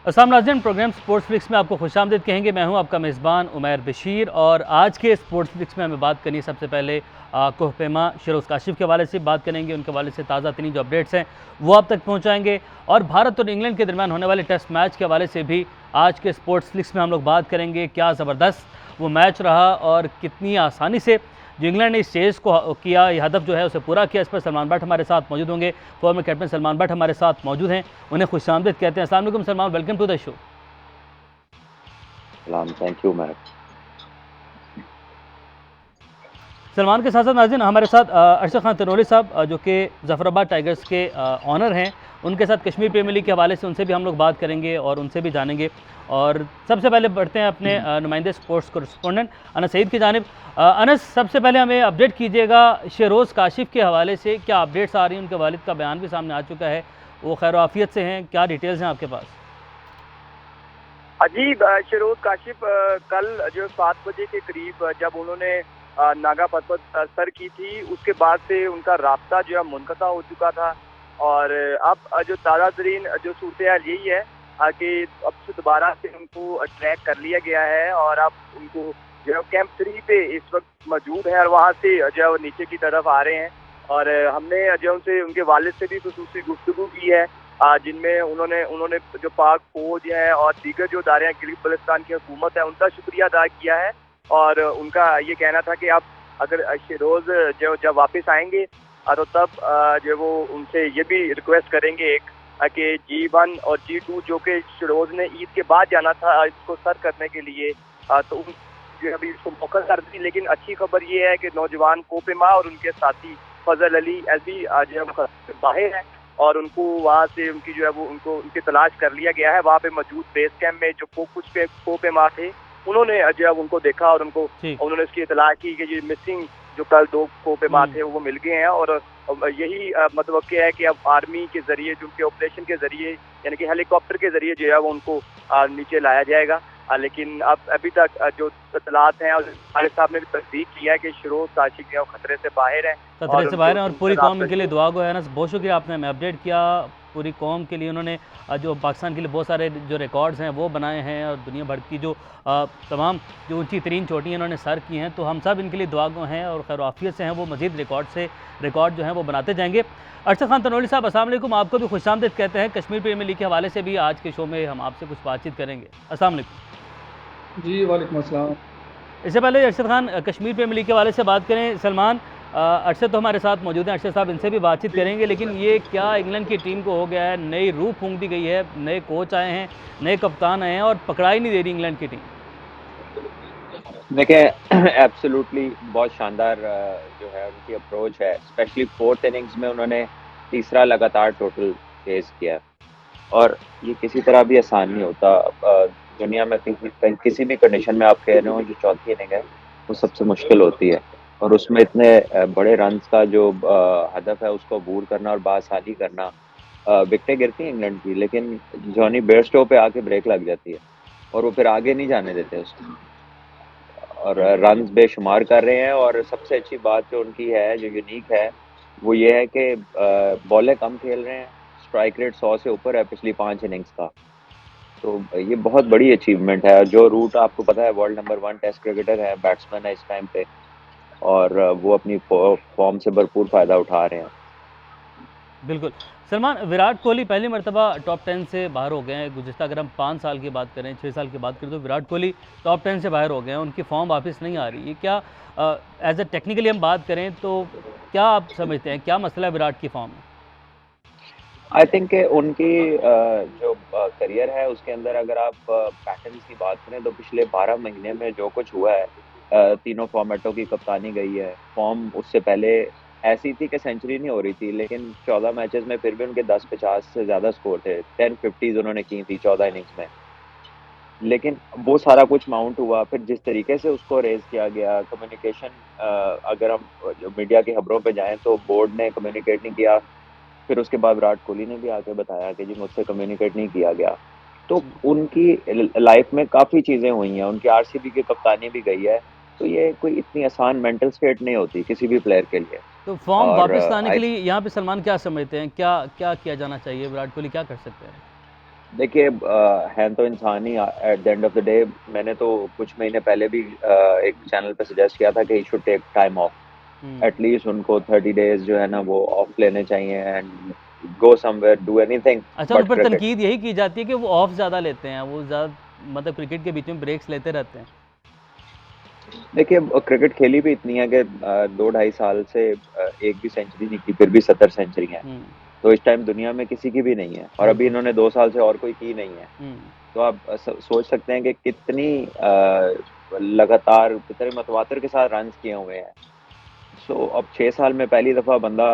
अस्सलाम नाज़रीन, programme sports flix में आपको खुशामदीद कहेंगे। मैं हूं आपका मेज़बान उमैर बशीर और आज के स्पोर्ट्स फ्लिक्स में हमें बात करनी है सबसे पहले कोहपेमा शिरोज़ काशिफ के हवाले से बात करेंगे। उनके हवाले से ताज़ा तरीन जो अपडेट्स हैं वो आप तक पहुंचाएंगे और भारत और इंग्लैंड के दरमियान होने वाले टेस्ट मैच के हवाले से भी आज के स्पोर्ट्स फ्लिक्स में हम लोग बात करेंगे। क्या ज़बरदस्त वो मैच रहा और कितनी आसानी से जो इंग्लैंड ने इस चेज़ को किया, ये हदफ जो है उसे पूरा किया। इस पर सलमान भट्ट हमारे साथ मौजूद होंगे। फॉर्मर कैप्टन सलमान भट्ट हमारे साथ मौजूद हैं, उन्हें खुशामदीद कहते हैं। अस्सलाम वालेकुम Salman, welcome to the show. Thank you ma'am. Salman के साथ साथ नाज़रीन हमारे साथ अरशद खान तनोली साहब जो कि ज़फ़राबाद टाइगर्स के ऑनर हैं, उनके साथ कश्मीर प्रीमियर लीग के हवाले से उनसे भी हम लोग बात करेंगे और उनसे भी जानेंगे। और सबसे पहले बढ़ते हैं अपने नुमाइंदे स्पोर्ट्स कोरेस्पोंडेंट अनस सईद की जानिब। अनस, सबसे पहले हमें अपडेट कीजिएगा शिरोज़ काशिफ के हवाले से, क्या अपडेट्स आ रही हैं? उनके वालिद का बयान भी सामने आ चुका है, वो खैर आफियत से हैं, क्या डिटेल्स हैं आपके पास? अजीब शिरोज काशिफ कल जो 7 बजे के करीब जब उन्होंने नागा परबत सर की थी, उसके बाद से उनका राब्ता जो है मुनक़ता हो चुका था। और अब जो ताज़ा तरीन जो सूरत हाल यही है कि अब से दोबारा से उनको ट्रैक कर लिया गया है और अब उनको जो है कैंप 3 पे इस वक्त मौजूद है और वहाँ से जो है वो नीचे की तरफ आ रहे हैं। और हमने जो उनसे उनके वालिद से भी खुसूसी गुफ्तगू की है, जिनमें उन्होंने जो पाक फौज है और दीगर जो इदारे हैं, गिलगित बल्तिस्तान की हुकूमत है, उनका शुक्रिया अदा किया है। और उनका ये कहना था कि अब अगर शिरोज जो जब वापस आएंगे तो तब जो वो उनसे ये भी रिक्वेस्ट करेंगे कि G1 और G2 जो कि शिरोज ने ईद के बाद जाना था इसको सर करने के लिए, तो उन जो अभी इसको मौका कर दी। लेकिन अच्छी खबर ये है कि नौजवान कोपेमा और उनके साथी फजल अली एलबी जो है बाहर है और उनको वहाँ से उनकी जो है वो उनकी तलाश कर लिया गया है। वहाँ पे मौजूद बेस कैंप में जो कुछ कोपेमा थे, उन्होंने जो है उनको देखा और उन्होंने इसकी इतला की कि ये मिसिंग जो कल 2 कोपेमा थे वो मिल गए हैं। और यही मतलब है कि अब आर्मी के जरिए जो उनके ऑपरेशन के जरिए यानी कि हेलीकॉप्टर के जरिए जो है वो उनको नीचे लाया जाएगा। लेकिन अब अभी तक जो इतलात हैं और खालिद साहब ने भी तस्दीक किया है कि शिरोज काशिफ जो खतरे से बाहर है। खतरे से बाहर हैं और पूरी कौम के लिए दुआ गो है ना। बहुत शुक्रिया, आपने हमें अपडेट किया। पूरी कौम के लिए उन्होंने जो पाकिस्तान के लिए बहुत सारे जो रिकॉर्ड्स हैं वो बनाए हैं और दुनिया भर की जो तमाम जो ऊंची तरीन चोटियाँ इन्होंने सर की हैं, तो हम सब इनके लिए दुआ गो हैं और खैर आफियत से हैं। वो मज़ीद रिकॉर्ड जो हैं वो बनाते जाएंगे। अरशद खान तनोली साहब, अस्सलाम वालेकुम, आपको भी खुशामदीद कहते हैं। कश्मीर प्रीमियर लीग के हवाले से भी आज के शो में हम आपसे कुछ बातचीत करेंगे। अस्सलाम वालेकुम। जी वालेकुम अस्सलाम। इससे पहले अरशद खान कश्मीर प्रीमियर लीग के हवाले से बात करें, सलमान अरशद तो हमारे साथ मौजूद हैं, अरशद साहब इनसे भी बातचीत करेंगे। लेकिन ये क्या इंग्लैंड की टीम को हो गया है, नई रूह फूंक दी गई है, नए कोच आए हैं, नए कप्तान आए हैं और पकड़ाई नहीं दे रही इंग्लैंड की टीम। देखिए एब्सोल्युटली बहुत शानदार जो है उनकी अप्रोच है। स्पेशली 4th इनिंग्स में उन्होंने तीसरा लगातार टोटल चेज किया और ये किसी तरह भी आसान नहीं होता। दुनिया में किसी भी कंडीशन में आप कह रहे हो, जो चौथी इनिंग है वो सबसे मुश्किल होती है और उसमें इतने बड़े रन्स का जो हदफ है उसको अबूर करना और बासानी करना। विकेटें गिरती हैं इंग्लैंड की, लेकिन जॉनी बेयरस्टो पे आके ब्रेक लग जाती है और वो फिर आगे नहीं जाने देते उसको और रन्स बेशुमार कर रहे हैं। और सबसे अच्छी बात जो उनकी है, जो यूनिक है, वो ये है कि बॉलें कम खेल रहे हैं। स्ट्राइक रेट 100 से ऊपर है पिछली 5 इनिंग्स का, तो ये बहुत बड़ी अचीवमेंट है। जो रूट आपको पता है, वर्ल्ड नंबर 1 टेस्ट क्रिकेटर है, बैट्समैन है इस टाइम पे और वो अपनी फॉर्म से भरपूर फ़ायदा उठा रहे हैं। बिल्कुल सलमान, विराट कोहली पहली मरतबा टॉप 10 से बाहर हो गए हैं। गुज़िश्ता अगर हम 5 साल की बात करें, 6 साल की बात करें, तो विराट कोहली टॉप 10 से बाहर हो गए हैं। उनकी फॉर्म वापस नहीं आ रही है। क्या एज ए टेक्निकली हम बात करें तो क्या आप समझते हैं, क्या मसला है विराट की फॉर्म में? आई थिंक उनकी जो करियर है उसके अंदर अगर आप पैटर्न्स की बात करें तो पिछले 12 महीने में जो कुछ हुआ है, तीनों फॉर्मेटों की कप्तानी गई है। फॉर्म उससे पहले ऐसी थी कि सेंचुरी नहीं हो रही थी, लेकिन 14 मैचेस में फिर भी उनके 10-50 से ज़्यादा स्कोर थे। 10 50s उन्होंने की थी 14 इनिंग्स में। लेकिन वो सारा कुछ माउंट हुआ, फिर जिस तरीके से उसको रेज़ किया गया, कम्युनिकेशन, अगर हम जो मीडिया की खबरों पे जाएँ तो बोर्ड ने कम्युनिकेट नहीं किया। फिर उसके बाद विराट कोहली ने भी आके बताया कि जी मुझसे कम्युनिकेट नहीं किया गया। तो उनकी लाइफ में काफ़ी चीज़ें हुई हैं, उनकी आरसीबी की कप्तानी भी गई है, तो ये कोई इतनी आसान मेंटल स्टेट नहीं होती किसी भी प्लेयर के लिए। तो फॉर्म और वापस लाने के लिए यहाँ पे सलमान क्या समझते हैं, क्या क्या किया जाना चाहिए, विराट कोहली क्या कर सकते हैं? देखिए हैं तो इंसान ही at the end of the day. मैंने तो कुछ महीने पहले भी एक चैनल पे सजेस्ट किया था कि he should take time off. Hmm. At least उनको 30 डेज जो है ना वो ऑफ लेने चाहिए and go somewhere, do anything अच्छा, उन बट पर क्रिकेट। तनकीद यही की जाती है कि वो ऑफ ज़्यादा लेते हैं, वो ज़्यादा मतलब क्रिकेट के बीच में ब्रेक्स लेते रहते हैं। देखिए क्रिकेट खेली भी इतनी है कि 2 ढाई साल से एक भी सेंचुरी नहीं की, फिर भी 70 सेंचुरी है। हम्म। तो इस टाइम दुनिया में किसी की भी नहीं है, और अभी बिल्कुल। इन्होंने 2 साल से और कोई की नहीं है। हम्म। तो आप सोच सकते हैं कि कितनी लगातार कितने मतवातर के साथ रन किए हुए हैं। सो अब 6 साल में पहली दफा बंदा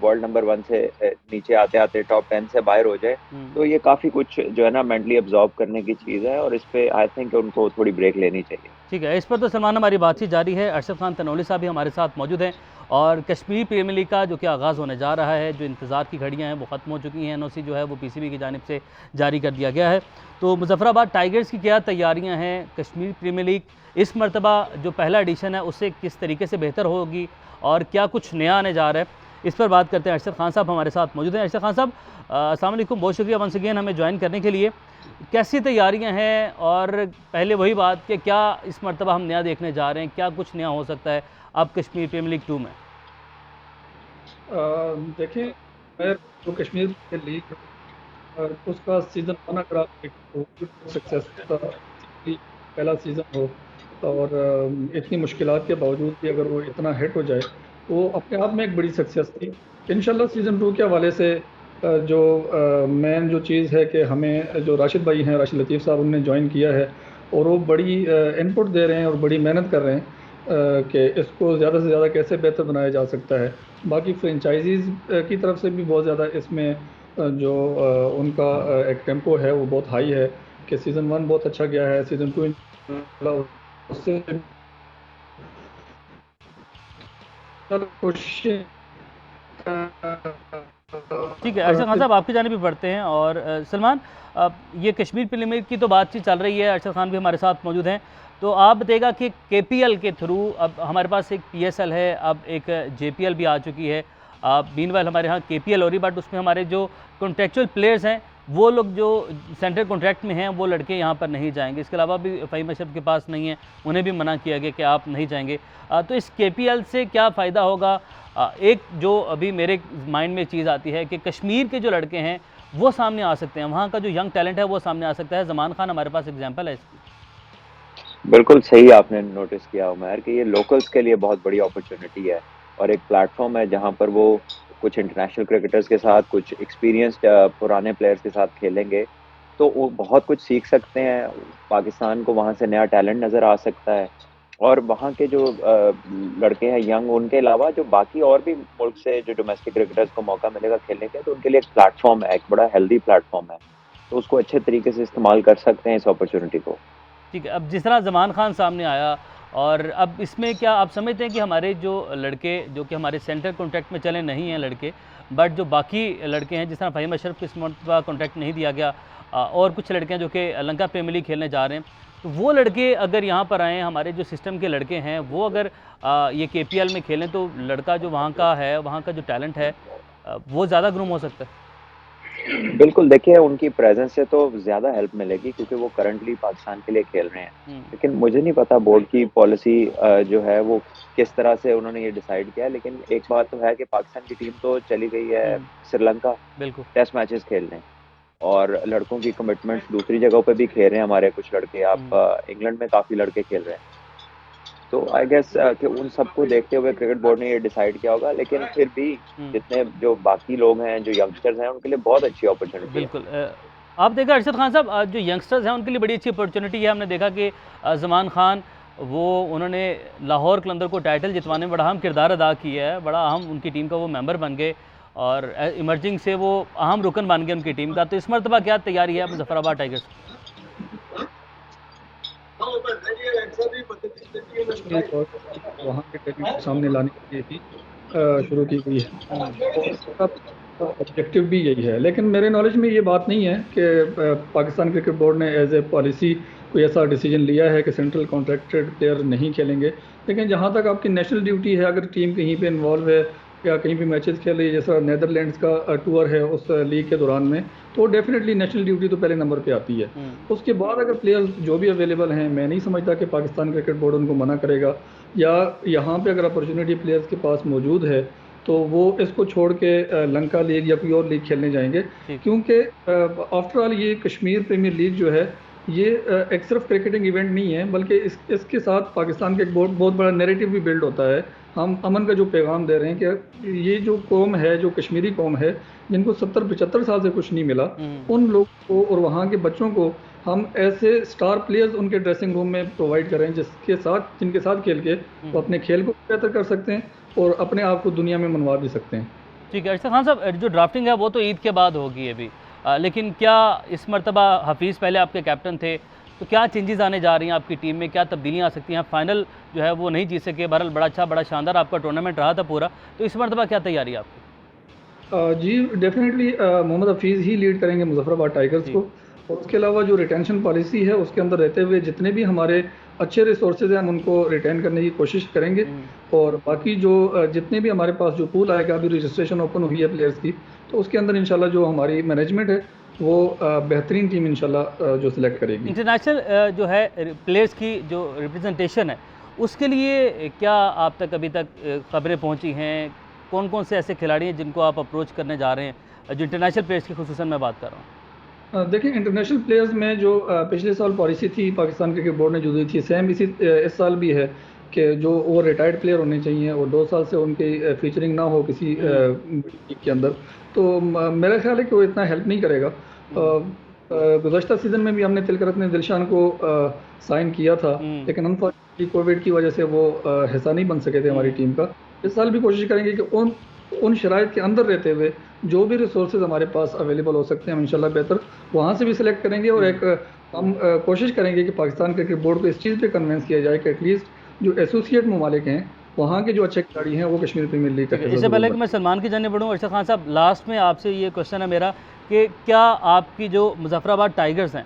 वर्ल्ड नंबर 1 से नीचे आते आते टॉप 10 से बाहर हो जाए, हम्म। तो ये काफी कुछ जो है ना मेंटली अब्जॉर्ब करने की चीज है, और इस पे आई थिंक उनको थोड़ी ब्रेक लेनी चाहिए। ठीक है, इस पर तो सलमान हमारी बातचीत जारी है। अरशद खान तनौली साहब भी हमारे साथ मौजूद हैं, और कश्मीर प्रीमियर लीग का जो कि आगाज़ होने जा रहा है, जो इंतज़ार की घड़ियां हैं वो ख़त्म हो चुकी हैं। एनओसी जो है वो पीसीबी की जानिब से जारी कर दिया गया है। तो मुजफ्फराबाद टाइगर्स की क्या तैयारियां हैं? कश्मीर प्रीमियर लीग इस मरतबा जो पहला एडिशन है उससे किस तरीके से बेहतर होगी, और क्या कुछ नया आने जा रहा है, इस पर बात करते हैं। अरशद खान साहब हमारे साथ मौजूद हैं। अरशद खान साहब, अस्सलाम वालेकुम, बहुत शुक्रिया वंस अगेन हमें ज्वाइन करने के लिए। कैसी तैयारियां हैं, और पहले वही बात कि क्या इस मरतबा हम नया देखने जा रहे हैं, क्या कुछ नया हो सकता है अब कश्मीर प्रीमियर लीग 2 में? देखिए, मैं जो कश्मीर के लीग उसका सीज़न 1 अगर आप देखें तो सक्सेसफुल था। पहला सीज़न हो और इतनी मुश्किलात के बावजूद भी अगर वो इतना हिट हो जाए तो वो अपने आप में एक बड़ी सक्सेस थी। इंशाल्लाह सीज़न 2 के हवाले से जो मेन जो चीज़ है कि हमें जो राशिद भाई हैं, राशिद लतीफ़ साहब, उन्होंने ज्वाइन किया है और वो बड़ी इनपुट दे रहे हैं और बड़ी मेहनत कर रहे हैं कि इसको ज़्यादा से ज़्यादा कैसे बेहतर बनाया जा सकता है। बाकी फ्रेंचाइजीज़ की तरफ से भी बहुत ज़्यादा इसमें जो उनका एक टेम्पो है वो बहुत हाई है कि सीज़न 1 बहुत अच्छा गया है, सीज़न 2 उससे कोशिश ठीक है, अरशद खान साहब आपकी जानिब भी बढ़ते हैं। और सलमान, ये कश्मीर प्रीमियर लीग की तो बातचीत चल रही है, अरशद खान भी हमारे साथ मौजूद हैं। तो आप बताइएगा कि केपीएल के थ्रू अब हमारे पास एक पीएसएल है, अब एक जेपीएल भी आ चुकी है। मीनवाइल हमारे यहाँ केपीएल हो रही, बट उसमें हमारे जो कॉन्ट्रेक्चुअल प्लेयर्स हैं वो लोग जो सेंट्रल कॉन्ट्रैक्ट में हैं वो लड़के यहाँ पर नहीं जाएंगे। इसके अलावा भी फ़हीम अशरफ के पास नहीं है, उन्हें भी मना किया गया कि आप नहीं जाएंगे। तो इस केपीएल से क्या फ़ायदा होगा? एक जो अभी मेरे माइंड में चीज़ आती है कि कश्मीर के जो लड़के हैं वो सामने आ सकते हैं, वहाँ का जो यंग टैलेंट है वो सामने आ सकता है। ज़मान खान हमारे पास एग्जाम्पल है इसकी। बिल्कुल सही आपने नोटिस किया उमर कि ये लोकल्स के लिए बहुत बड़ी अपॉर्चुनिटी है, और एक प्लेटफॉर्म है जहां पर वो कुछ इंटरनेशनल क्रिकेटर्स के साथ, कुछ एक्सपीरियंस्ड पुराने प्लेयर्स के साथ खेलेंगे, तो वो बहुत कुछ सीख सकते हैं। पाकिस्तान को वहां से नया टैलेंट नज़र आ सकता है, और वहाँ के जो लड़के हैं यंग, उनके अलावा जो बाकी और भी मुल्क से जो डोमेस्टिक क्रिकेटर्स को मौका मिलेगा खेलने का, तो उनके लिए एक प्लेटफॉर्म है, एक बड़ा हेल्दी प्लेटफॉर्म है। तो उसको अच्छे तरीके से इस्तेमाल कर सकते हैं इस अपॉर्चुनिटी को। ठीक है, अब जिस तरह ज़मान खान सामने आया, और अब इसमें क्या आप समझते हैं कि हमारे जो लड़के जो कि हमारे सेंट्रल कॉन्ट्रैक्ट में चले नहीं हैं लड़के, बट जो बाकी लड़के हैं, जिस तरह फ़हीम अशरफ को इस मरतबा कॉन्ट्रैक्ट नहीं दिया गया, और कुछ लड़के हैं जो कि लंका प्रीमियर लीग खेलने जा रहे हैं, तो वो लड़के अगर यहाँ पर आएँ, हमारे जो सिस्टम के लड़के हैं वो अगर ये केपीएल में खेलें, तो लड़का जो वहाँ का है, वहाँ का जो टैलेंट है, वो ज़्यादा ग्रूम हो सकता है। बिल्कुल, देखिए उनकी प्रेज़ेंस से तो ज़्यादा हेल्प मिलेगी क्योंकि वो करंटली पाकिस्तान के लिए खेल रहे हैं। हम्म। लेकिन मुझे नहीं पता बोर्ड की पॉलिसी जो है वो किस तरह से उन्होंने ये डिसाइड किया है, लेकिन एक बात तो है कि पाकिस्तान की टीम तो चली गई है हम्म। श्रीलंका बिल्कुल। टेस्ट मैचेस खेलने, और लड़कों की कमिटमेंट्स दूसरी जगहों पे भी खेल रहे हैं हमारे कुछ लड़के। आप हम्म। इंग्लैंड में काफ़ी लड़के खेल रहे हैं। तो आई गेस कि उन सबको देखते हुए क्रिकेट बोर्ड ने ये डिसाइड किया होगा, लेकिन फिर भी हम्म। जितने जो बाकी लोग हैं, जो यंगस्टर्स हैं, उनके लिए बहुत अच्छी अपॉर्चुनिटी है। बिल्कुल। आप देखा अरशद खान साहब, जो यंगस्टर्स हैं उनके लिए बड़ी अच्छी अपॉर्चुनिटी है। हमने देखा कि ज़मान खान, वो उन्होंने लाहौर कलंदर को टाइटल जितवाने में बड़ा अहम किरदार अदा किया है, बड़ा अहम उनकी टीम का वो मेंबर बन गए, और इमर्जिंग से वो अहम रुकन बन गए उनकी टीम का। तो इस मरतबा क्या तैयारी है मुजफ्फराबाद टाइगर्स की? वहाँ के टैलेंट को सामने लाने के लिए ही शुरू की गई है और उसका ऑब्जेक्टिव भी यही है। लेकिन मेरे नॉलेज में ये बात नहीं है कि पाकिस्तान क्रिकेट बोर्ड ने एज ए पॉलिसी कोई ऐसा डिसीजन लिया है कि सेंट्रल कॉन्ट्रैक्टेड प्लेयर नहीं खेलेंगे। लेकिन जहाँ तक आपकी नेशनल ड्यूटी है, अगर टीम कहीं पे इन्वॉल्व है या कहीं भी मैचेस खेले, जैसा नेदरलैंड्स का टूर है उस लीग के दौरान में, तो डेफिनेटली नेशनल ड्यूटी तो पहले नंबर पे आती है। उसके बाद अगर प्लेयर्स जो भी अवेलेबल हैं, मैं नहीं समझता कि पाकिस्तान क्रिकेट बोर्ड उनको मना करेगा, या यहाँ पे अगर अपॉर्चुनिटी प्लेयर्स के पास मौजूद है तो वो इसको छोड़ के लंका लीग या कोई और लीग खेलने जाएंगे, क्योंकि आफ्टर ऑल ये कश्मीर प्रीमियर लीग जो है ये एक सिर्फ क्रिकेटिंग इवेंट नहीं है, बल्कि इसके साथ पाकिस्तान का एक बहुत बड़ा नैरेटिव भी बिल्ड होता है। हम अमन का जो पैगाम दे रहे हैं कि ये जो कौम है, जो कश्मीरी कौम है, जिनको 70-75 साल से कुछ नहीं मिला, उन लोगों को और वहाँ के बच्चों को हम ऐसे स्टार प्लेयर्स उनके ड्रेसिंग रूम में प्रोवाइड करें जिनके साथ खेल के वो अपने खेल को बेहतर कर सकते हैं और अपने आप को दुनिया में मनवा भी सकते हैं। ठीक है अरशद खान साहब, जो ड्राफ्टिंग है वो तो ईद के बाद होगी अभी, लेकिन क्या इस मरतबा हफीज़ पहले आपके कैप्टन थे, तो क्या चेंजेस आने जा रही हैं आपकी टीम में, क्या तब्दीलियाँ आ सकती हैं? फाइनल जो है वो नहीं जीत सके, बहरहाल बड़ा अच्छा बड़ा शानदार आपका टूर्नामेंट रहा था पूरा, तो इस मरतबा क्या तैयारी है आपकी? जी डेफिनेटली मोहम्मद हफीज़ ही लीड करेंगे मुजफ्फराबाद टाइगर्स को, और उसके अलावा जो रिटेंशन पॉलिसी है उसके अंदर रहते हुए जितने भी हमारे अच्छे रिसोर्सेज हैं हम उनको रिटेन करने की कोशिश करेंगे, और बाकी जो जितने भी हमारे पास जो पूल आएगा, अभी रजिस्ट्रेशन ओपन हुई है प्लेयर्स की, तो उसके अंदर इंशाल्लाह जो हमारी मैनेजमेंट है वो बेहतरीन टीम इंशाल्लाह जो सिलेक्ट करेगी। इंटरनेशनल जो है प्लेयर्स की जो रिप्रेजेंटेशन है उसके लिए क्या आप तक अभी तक खबरें पहुंची हैं? कौन कौन से ऐसे खिलाड़ी हैं जिनको आप अप्रोच करने जा रहे हैं, जो इंटरनेशनल प्लेयर्स की खुसूसन मैं बात कर रहा हूँ? देखिए इंटरनेशनल प्लेयर्स में जो पिछले साल पॉलिसी थी पाकिस्तान क्रिकेट बोर्ड ने जो दी थी, सेम इस साल भी है कि जो वो रिटायर्ड प्लेयर होने चाहिए और 2 साल से उनकी फीचरिंग ना हो किसी लीग के अंदर, तो मेरा ख्याल है कि वो इतना हेल्प नहीं करेगा। गुज़श्ता सीज़न में भी हमने तिलकरत ने दिलशान को साइन किया था, लेकिन अनफॉर्चुनेटली कोविड की वजह से वो हिस्सा नहीं बन सके थे हमारी टीम का। इस साल भी कोशिश करेंगे कि उन शराइत के अंदर रहते हुए जो भी रिसोर्सेज हमारे पास अवेलेबल हो सकते हैं हम इंशाल्लाह बेहतर वहाँ से भी सिलेक्ट करेंगे, और एक हम कोशिश करेंगे कि पाकिस्तान क्रिकेट बोर्ड को इस चीज़ पे कन्विंस किया जाए कि एटलीस्ट जो एसोसिएट ममालिक हैं वहाँ के जो अच्छे खिलाड़ी हैं वो कश्मीर प्रीमियर लीग का। इससे पहले कि मैं सलमान की जाने बढ़ूँ, अरशद खान साहब लास्ट में आपसे ये क्वेश्चन है मेरा कि क्या आपकी जो मुजफ्फराबाद टाइगर्स हैं,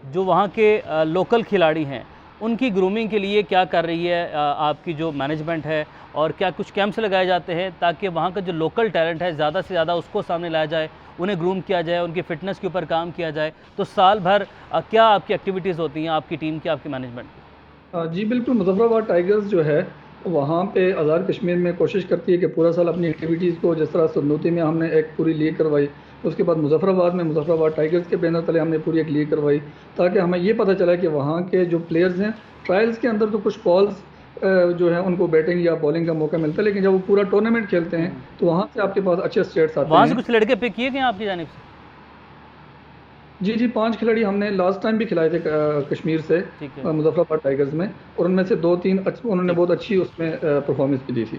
जो वहाँ के लोकल खिलाड़ी हैं, उनकी ग्रूमिंग के लिए क्या कर रही है आपकी जो मैनेजमेंट है, और क्या कुछ कैंप्स लगाए जाते हैं ताकि वहाँ का जो लोकल टैलेंट है ज़्यादा से ज़्यादा उसको सामने लाया जाए, उन्हें ग्रूम किया जाए, उनकी फ़िटनेस के ऊपर काम किया जाए? तो साल भर क्या आपकी एक्टिविटीज़ होती हैं आपकी टीम की, आपकी मैनेजमेंट की? जी बिल्कुल, मुजफ्फराबाद टाइगर्स जो है वहाँ पे आज़ाद कश्मीर में कोशिश करती है कि पूरा साल अपनी एक्टिविटीज़ को, जिस तरह सनूती में हमने एक पूरी लीग करवाई, उसके बाद मुजफ्फराबाद में मुजफ्फराबाद टाइगर्स के बैनर तले हमने पूरी एक लीग करवाई, ताकि हमें ये पता चला कि वहाँ के जो प्लेयर्स हैं ट्रायल्स के अंदर तो कुछ बॉल्स जो है उनको बैटिंग या बॉलिंग का मौका मिलता है, लेकिन जब वो पूरा टूर्नामेंट खेलते हैं तो वहाँ से आपके पास अच्छे स्टेट्स आते हैं। वहाँ से कुछ लड़के पिक किए गए आपकी जानिब से? जी 5 खिलाड़ी हमने लास्ट टाइम भी खिलाए थे कश्मीर से मुजफ्फराबाद टाइगर्स में, और उनमें से 2-3 उन्होंने बहुत अच्छी उसमें परफॉर्मेंस भी दी थी।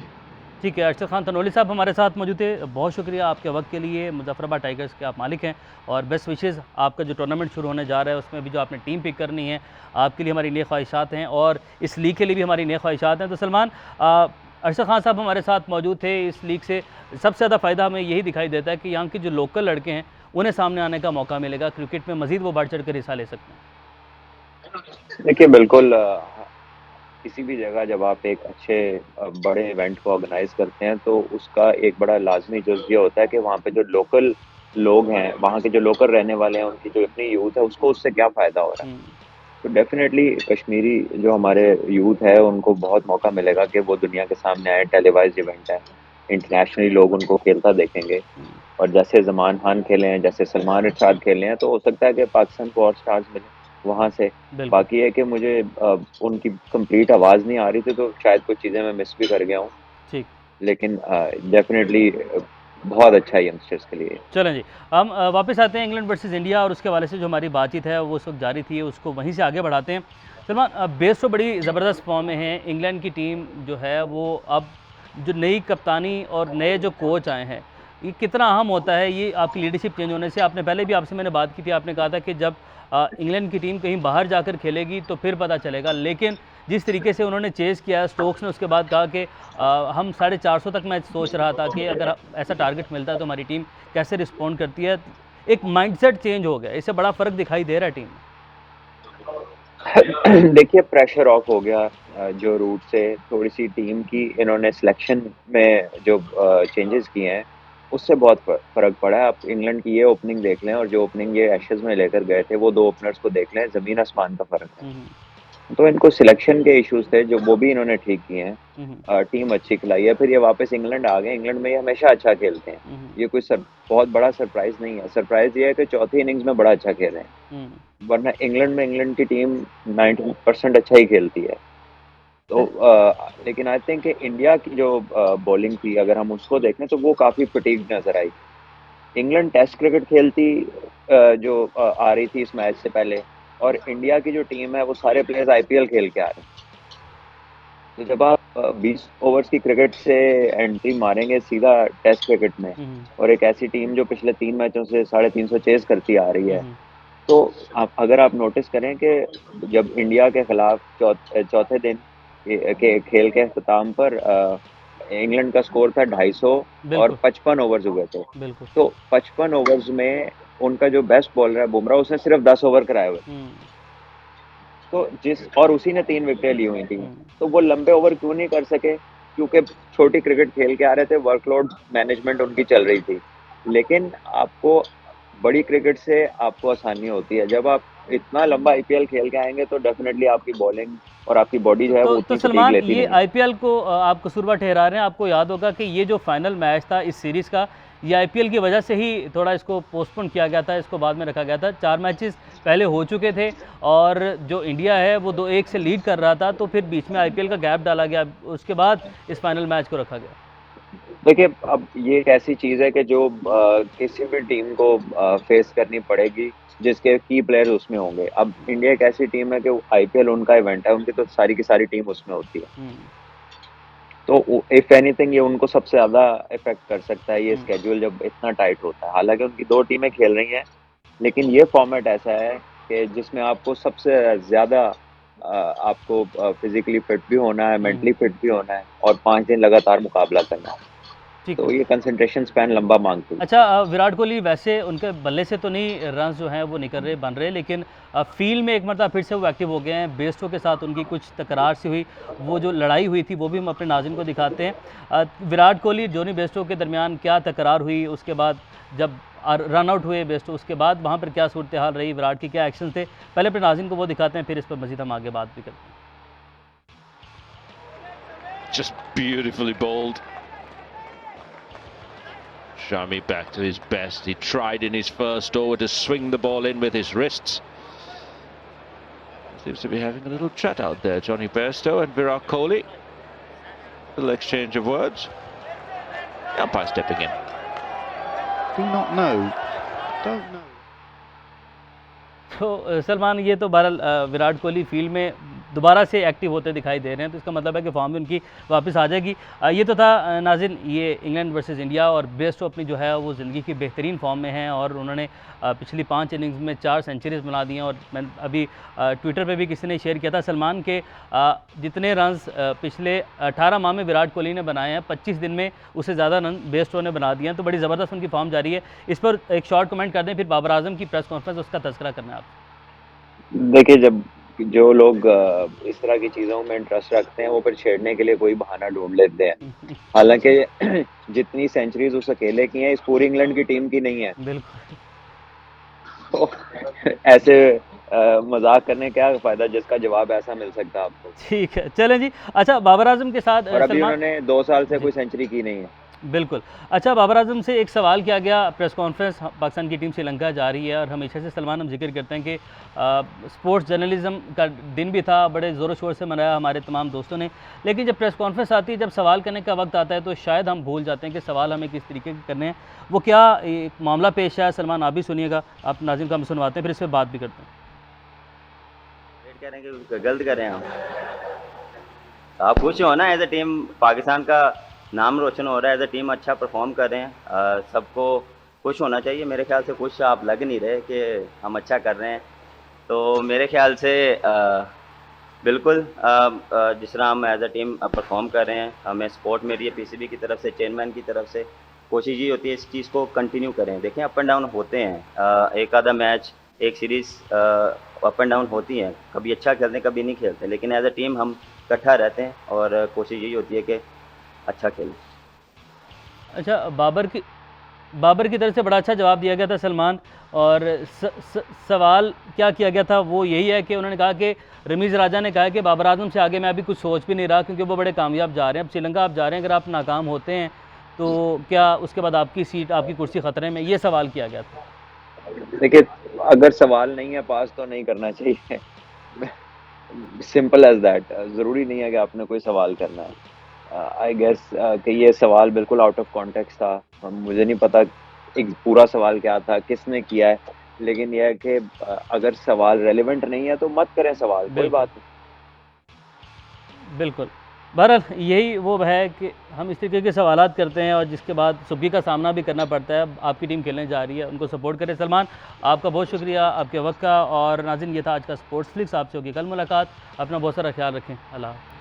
ठीक है, अरशद खान तनोली साहब हमारे साथ मौजूद थे, बहुत शुक्रिया आपके वक्त के लिए। मुजफ्फराबाद टाइगर्स के आप मालिक हैं, और बेस्ट विशेज़ आपका जो टूर्नामेंट शुरू होने जा रहा है उसमें भी जो आपने टीम पिक करनी है, आपके लिए हमारी नेक ख्वाहिशात हैं, और इस लीग के लिए भी हमारी नेक ख्वाहिशात हैं। तो सलमान, अरशद खान साहब हमारे साथ मौजूद थे। इस लीग से सबसे ज़्यादा फ़ायदा हमें यही दिखाई देता है कि यहाँ के जो लोकल लड़के हैं उन्हें सामने आने का मौका मिलेगा, क्रिकेट में मज़ीद वो बढ़ चढ़ कर हिस्सा ले सकते हैं। देखिए बिल्कुल, किसी भी जगह जब आप एक अच्छे बड़े इवेंट को ऑर्गेनाइज करते हैं तो उसका एक बड़ा लाजमी जुज़ ये होता है कि वहाँ पे जो लोकल लोग हैं, वहाँ के जो लोकल रहने वाले हैं, उनकी जो अपनी यूथ है उसको उससे क्या फ़ायदा हो रहा है। तो डेफिनेटली कश्मीरी जो हमारे यूथ है उनको बहुत मौका मिलेगा कि वो दुनिया के सामने आए। टेलीवाइज्ड इवेंट है, इंटरनेशनली लोग उनको खेलता देखेंगे, और जैसे जमान खान खेले हैं, जैसे सलमान इरशाद खेले हैं, तो हो सकता है कि पाकिस्तान को और स्टार्स मिले वहाँ से। बाकी है कि मुझे उनकी कंप्लीट आवाज़ नहीं आ रही थी, तो शायद कुछ चीज़ें मैं मिस भी कर गया हूँ, ठीक, लेकिन डेफिनेटली बहुत अच्छा है यंगस्टर्स के लिए। चलें जी, हम वापस आते हैं इंग्लैंड वर्सेस इंडिया, और उसके हवाले से जो हमारी बातचीत है वो उस वक्त जारी थी, उसको वहीं से आगे बढ़ाते हैं। सलमान, बेस तो बड़ी ज़बरदस्त फॉर्म में है इंग्लैंड की टीम जो है वो, अब जो नई कप्तानी और नए जो कोच आए हैं, ये कितना अहम होता है ये आपकी लीडरशिप चेंज होने से? आपने पहले भी आपसे मैंने बात की थी, आपने कहा था कि जब इंग्लैंड की टीम कहीं बाहर जाकर खेलेगी तो फिर पता चलेगा, लेकिन जिस तरीके से उन्होंने चेज़ किया, स्टोक्स ने उसके बाद कहा कि हम 450 तक मैं सोच रहा था कि अगर ऐसा टारगेट मिलता है तो हमारी टीम कैसे रिस्पॉन्ड करती है। एक माइंडसेट चेंज हो गया, इससे बड़ा फ़र्क दिखाई दे रहा है टीम में। देखिए प्रेशर ऑफ हो गया, जो रूट से थोड़ी सी टीम की इन्होंने सिलेक्शन में जो चेंजेस किए हैं उससे बहुत फर्क पड़ा है। आप इंग्लैंड की ये ओपनिंग देख लें और जो ओपनिंग ये एशेज में लेकर गए थे वो दो ओपनर्स को देख लें, ज़मीन आसमान का फ़र्क है। हम्म, तो इनको सिलेक्शन के इश्यूज थे जो वो भी इन्होंने ठीक किए हैं। हम्म, टीम अच्छी खिलाई है, फिर ये वापस इंग्लैंड आ गए। इंग्लैंड में ये हमेशा अच्छा खेलते हैं, हम्म, ये कोई बहुत बड़ा सरप्राइज नहीं है। सरप्राइज ये है कि चौथी इनिंग्स में बड़ा अच्छा खेले हैं, हम्म। वरना इंग्लैंड में इंग्लैंड की टीम 90% अच्छा ही खेलती है। तो लेकिन आई थिंक इंडिया की जो बॉलिंग थी अगर हम उसको देखें तो वो काफ़ी फटीग नजर आई। इंग्लैंड टेस्ट क्रिकेट खेलती जो आ रही थी इस मैच से पहले, और इंडिया की जो टीम है वो सारे प्लेयर्स आईपीएल खेल के आ रहे हैं। तो जब आप 20 ओवर्स की क्रिकेट से एंट्री मारेंगे सीधा टेस्ट क्रिकेट में, हम्म, और एक ऐसी टीम जो पिछले 3 मैचों से 350 चेस करती आ रही है, हम्म, तो आप अगर आप नोटिस करें कि जब इंडिया के खिलाफ चौथे दिन के खेल के अख्ताम पर इंग्लैंड का स्कोर था 250 और बिल्कुल 55 ओवर्स हुए थे। बिल्कुल। तो 55 ओवर्स में उनका जो बेस्ट बॉलर है बुमराह, उसने सिर्फ 10 ओवर कराए हुए। हम्म, तो और उसी ने 3 विकेटें ली हुई थी। हम्म। तो वो लंबे ओवर क्यों नहीं कर सके? क्योंकि छोटी क्रिकेट खेल के आ रहे थे, वर्कलोड मैनेजमेंट उनकी चल रही थी। लेकिन आपको बड़ी क्रिकेट से आपको आसानी होती है। जब आप इतना लंबा आईपीएल खेल के आएंगे तो डेफिनेटली आपकी बॉलिंग और आपकी बॉडी जो है वो तो उतनी फटीग सलमान, लेती ये नहीं है। आईपीएल को आप कसूरवार ठहरा रहे हैं। आपको याद होगा कि ये जो फाइनल मैच था इस सीरीज़ का, ये आईपीएल की वजह से ही थोड़ा इसको पोस्टपोन किया गया था, इसको बाद में रखा गया था। 4 मैचेस पहले हो चुके थे और जो इंडिया है वो 2-1 से लीड कर रहा था, तो फिर बीच में आईपीएल का गैप डाला गया, उसके बाद इस फाइनल मैच को रखा गया। देखिए, अब ये एक ऐसी चीज है कि जो किसी भी टीम को फेस करनी पड़ेगी जिसके की प्लेयर्स उसमें होंगे। अब इंडिया एक ऐसी टीम है कि आईपीएल उनका इवेंट है, उनकी तो सारी की सारी टीम उसमें होती है। हम्म, तो इफ एनीथिंग ये उनको सबसे ज्यादा इफेक्ट कर सकता है, ये हम्म, स्केड्यूल जब इतना टाइट होता है। हालांकि उनकी दो टीमें खेल रही हैं, लेकिन ये फॉर्मेट ऐसा है कि जिसमें आपको सबसे ज्यादा आपको फिजिकली फिट भी होना है, हम्म। मेंटली फिट भी होना है, और 5 दिन लगातार मुकाबला करना है। ठीक तो है। ये कंसंट्रेशन स्पैन लंबा मांगती है। अच्छा, विराट कोहली वैसे उनके बल्ले से तो नहीं रन जो हैं वो निकल रहे बन रहे, लेकिन फील्ड में एक मरतबा फिर से वो एक्टिव हो गए हैं। बेस्टो के साथ उनकी कुछ तकरार सी हुई, वो जो लड़ाई हुई थी वो भी हम अपने नाज़रीन को दिखाते हैं। विराट कोहली जोनी बेस्टो के दरमियान क्या तकरार हुई, उसके बाद जब रन आउट हुए बेस्टो, उसके बाद वहाँ पर क्या सूरत हाल रही, विराट के क्या एक्शन थे, पहले अपने नाज़रीन को वो दिखाते हैं, फिर इस पर मज़ीद हम आगे बात भी करते हैं। Just beautifully bowled. Shami back to his best. He tried in his first over to swing the ball in with his wrists. Seems to be having a little chat out there, Johnny Bairstow and Virat Kohli. Little exchange of words. Umpire stepping in. Do not know. Don't know. तो सलमान, ये तो बहरहाल Virat Kohli field में दोबारा से active होते दिखाई दे रहे हैं, तो इसका मतलब है कि फॉर्म में उनकी वापस आ जाएगी। ये तो था नाज़रीन, ये इंग्लैंड वर्सेस इंडिया, और बेस्टो अपनी जो है वो ज़िंदगी की बेहतरीन फॉर्म में हैं और उन्होंने पिछली 5 इनिंग्स में 4 सेंचुरीज बना दी हैं। और मैं अभी ट्विटर पे भी किसी ने शेयर किया था सलमान के जितने रन्स पिछले 18 माह में विराट कोहली ने बनाए हैं, 25 दिन में उससे ज़्यादा रन बेस्टो ने बना दिए हैं। तो बड़ी ज़बरदस्त उनकी फॉर्म जारी है। इस पर एक शॉर्ट कमेंट कर दें, फिर बाबर आजम की प्रेस कॉन्फ्रेंस, उसका तज़किरा करना है आप। देखिए, जब जो लोग इस तरह की चीज़ों में इंटरेस्ट रखते हैं वो फिर छेड़ने के लिए कोई बहाना ढूंढ लेते हैं। हालांकि जितनी सेंचुरीज उस अकेले की हैं इस पूरी इंग्लैंड की टीम की नहीं है। बिल्कुल। तो ऐसे मजाक करने क्या फ़ायदा जिसका जवाब ऐसा मिल सकता है आपको। ठीक है, चलें जी। अच्छा, बाबर आजम के साथ और अभी सलमान, उन्होंने 2 साल से जी कोई सेंचुरी की नहीं है। बिल्कुल। अच्छा, बाबर आजम से एक सवाल किया गया, प्रेस कॉन्फ्रेंस पाकिस्तान की टीम श्रीलंका जा रही है, और हमेशा से सलमान हम जिक्र करते हैं कि स्पोर्ट्स जर्नलिज्म का दिन भी था, बड़े ज़ोरों शोर से मनाया हमारे तमाम दोस्तों ने, लेकिन जब प्रेस कॉन्फ्रेंस आती है, जब सवाल करने का वक्त आता है, तो शायद हम भूल जाते हैं कि सवाल हमें किस तरीके के करने हैं। वो क्या एक मामला पेश है सलमान, आप भी सुनिएगा, आप नाज़रीन को हम सुनवाते हैं, फिर इस पर बात भी करते हैं। कह रहे हैं कि गलत कर रहे हैं हम। आप खुश हो ना, एज ए टीम पाकिस्तान का नाम रोशन हो रहा है, एज ए टीम अच्छा परफॉर्म कर रहे हैं, सबको खुश होना चाहिए। मेरे ख्याल से खुश आप लग नहीं रहे कि हम अच्छा कर रहे हैं। तो मेरे ख्याल से बिल्कुल जिस तरह हम एज ए टीम परफॉर्म कर रहे हैं, हमें सपोर्ट मिल रही है पीसीबी की तरफ से, चेयरमैन की तरफ से। कोशिश ये होती है इस चीज़ को कंटिन्यू करें। देखें, अप एंड डाउन होते हैं, एक आधा मैच, एक सीरीज़ अप एंड डाउन होती हैं, कभी अच्छा खेलते हैं कभी नहीं खेलते, लेकिन एज ए टीम हम इकट्ठा रहते हैं और कोशिश यही होती है कि अच्छा खेलें। अच्छा, बाबर की तरफ से बड़ा अच्छा जवाब दिया गया था सलमान, और सवाल क्या किया गया था वो यही है कि उन्होंने कहा कि रमीज़ राजा ने कहा कि बाबर आजम से आगे मैं अभी कुछ सोच भी नहीं रहा, क्योंकि वो बड़े कामयाब जा रहे हैं। अब श्रीलंका आप जा रहे हैं, अगर आप नाकाम होते हैं तो क्या उसके बाद आपकी सीट, आपकी कुर्सी ख़तरे में, ये सवाल किया गया था। देखिए, अगर सवाल नहीं है पास तो नहीं करना चाहिए। Simple as that. ज़रूरी नहीं है कि आपने कोई सवाल करना है। आई गेस कि ये सवाल बिल्कुल आउट ऑफ कॉन्टेक्स्ट था। मुझे नहीं पता एक पूरा सवाल क्या था, किसने किया है, लेकिन यह है कि अगर सवाल रेलिवेंट नहीं है तो मत करें सवाल, कोई बिल्कुल बात नहीं। बिल्कुल। बहरहाल यही वो है कि हम इस तरीके के सवालात करते हैं और जिसके बाद सुबह का सामना भी करना पड़ता है। अब आपकी टीम खेलने जा रही है, उनको सपोर्ट करें। सलमान, आपका बहुत शुक्रिया आपके वक्त का। और नाज़रीन, ये था आज का स्पोर्ट्स फ्लिक्स। आपसे होगी कल मुलाकात। अपना बहुत सारा ख्याल रखें। अल्लाह हाफ़िज़।